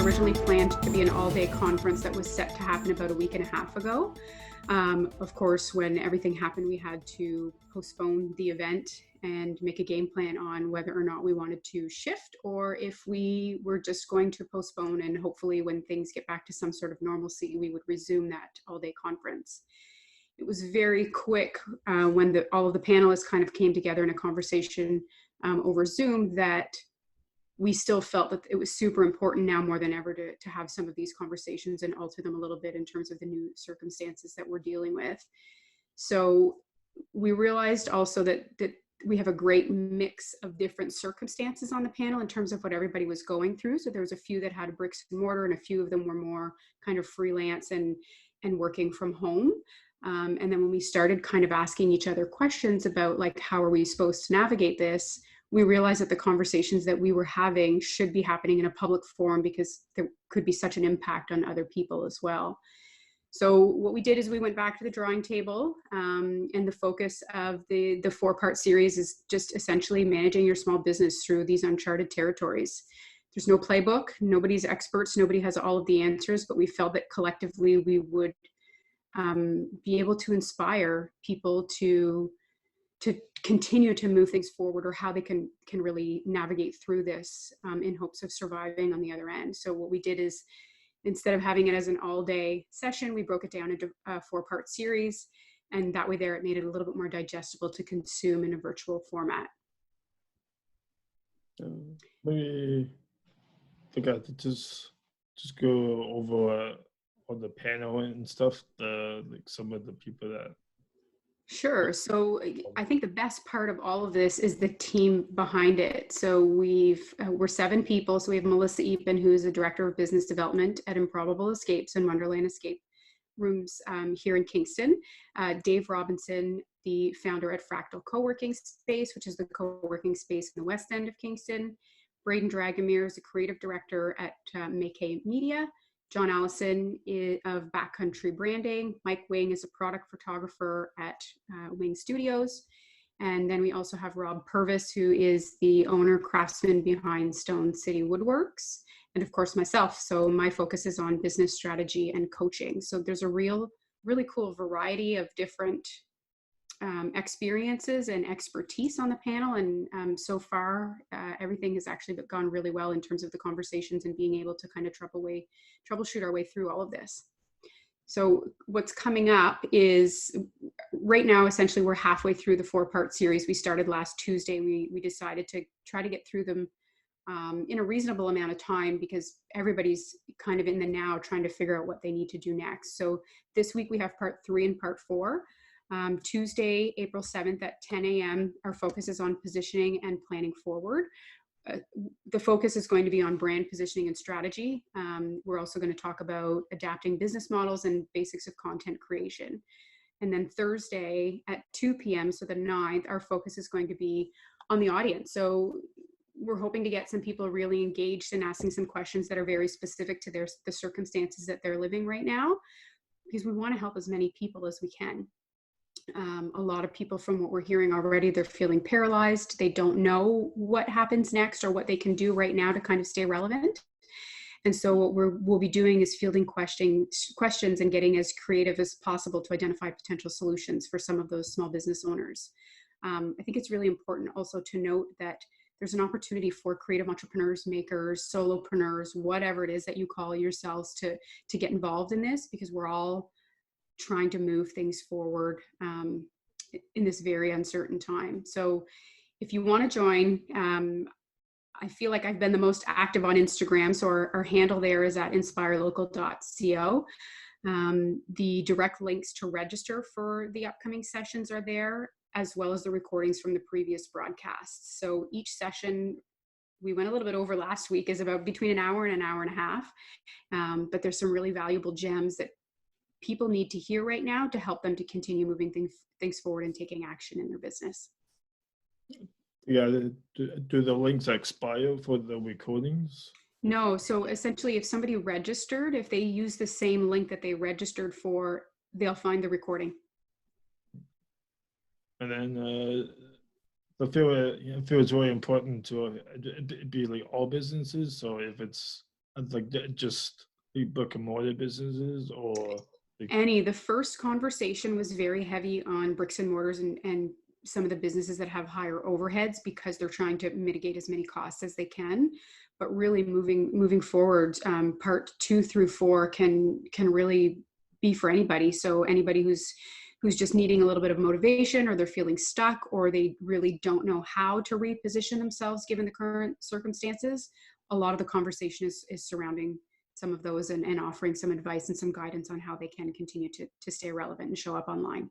originally planned to be an all-day conference that was set to happen about a week and a half ago. Of course, when everything happened, we had to postpone the event and make a game plan on whether or not we wanted to shift or if we were just going to postpone, and hopefully when things get back to some sort of normalcy, we would resume that all-day conference. It was very quick when all of the panelists kind of came together in a conversation over Zoom that we still felt that it was super important now more than ever to have some of these conversations and alter them a little bit in terms of the new circumstances that we're dealing with. So we realized also that we have a great mix of different circumstances on the panel in terms of what everybody was going through. So there was a few that had bricks and mortar, and a few of them were more kind of freelance and working from home. And then when we started kind of asking each other questions about like, how are we supposed to navigate this, we realized that the conversations that we were having should be happening in a public forum because there could be such an impact on other people as well. So what we did is we went back to the drawing table, and the focus of the 4-part series is just essentially managing your small business through these uncharted territories. There's no playbook, nobody's experts, nobody has all of the answers, but we felt that collectively we would be able to inspire people to continue to move things forward, or how they can really navigate through this in hopes of surviving on the other end. So what we did is, instead of having it as an all-day session, we broke it down into a 4-part series, and that way there it made it a little bit more digestible to consume in a virtual format. Maybe I think I could just go over on the panel and stuff, like some of the people that. Sure. So I think the best part of all of this is the team behind it. So we're 7 people. So we have Melissa Eapen, who's the Director of Business Development at Improbable Escapes and Wonderland Escape Rooms here in Kingston. Dave Robinson, the founder at Fractal Co-working Space, which is the co-working space in the West End of Kingston. Braden Dragomir is the Creative Director at Make Media. John Allison of Backcountry Branding. Mike Wing is a product photographer at Wing Studios. And then we also have Rob Purvis, who is the owner craftsman behind Stone City Woodworks. And of course myself. So my focus is on business strategy and coaching. So there's a really cool variety of different experiences and expertise on the panel, and so far everything has actually gone really well in terms of the conversations and being able to kind of troubleshoot our way through all of this. So what's coming up is, right now essentially we're halfway through the 4-part series. We started last Tuesday. We decided to try to get through them in a reasonable amount of time because everybody's kind of in the now trying to figure out what they need to do next. So this week we have part 3 and part 4. Tuesday, April 7th at 10 a.m. Our focus is on positioning and planning forward. The focus is going to be on brand positioning and strategy. We're also going to talk about adapting business models and basics of content creation. And then Thursday at 2 p.m., so the 9th, our focus is going to be on the audience. So we're hoping to get some people really engaged in asking some questions that are very specific to the circumstances that they're living right now, because we want to help as many people as we can. A lot of people, from what we're hearing already, they're feeling paralyzed. They don't know what happens next or what they can do right now to kind of stay relevant. And so what we'll be doing is fielding questions and getting as creative as possible to identify potential solutions for some of those small business owners. I think it's really important also to note that there's an opportunity for creative entrepreneurs, makers, solopreneurs, whatever it is that you call yourselves, to get involved in this, because we're all trying to move things forward in this very uncertain time. So if you want to join, I feel like I've been the most active on Instagram. So our handle there is at inspirelocal.co. The direct links to register for the upcoming sessions are there, as well as the recordings from the previous broadcasts. So each session, we went a little bit over last week, is about between an hour and an hour and a half. But there's some really valuable gems that people need to hear right now to help them to continue moving things forward and taking action in their business. Yeah, do the links expire for the recordings? No, so essentially if somebody registered, if they use the same link that they registered for, they'll find the recording. And then I feel it's really important to be like all businesses. So if it's like just the brick and mortar businesses, or like, The first conversation was very heavy on bricks and mortars and some of the businesses that have higher overheads because they're trying to mitigate as many costs as they can. But really moving forward, part 2 through 4 can really be for anybody. So anybody who's just needing a little bit of motivation, or they're feeling stuck, or they really don't know how to reposition themselves given the current circumstances. A lot of the conversation is surrounding some of those, and offering some advice and some guidance on how they can continue to stay relevant and show up online.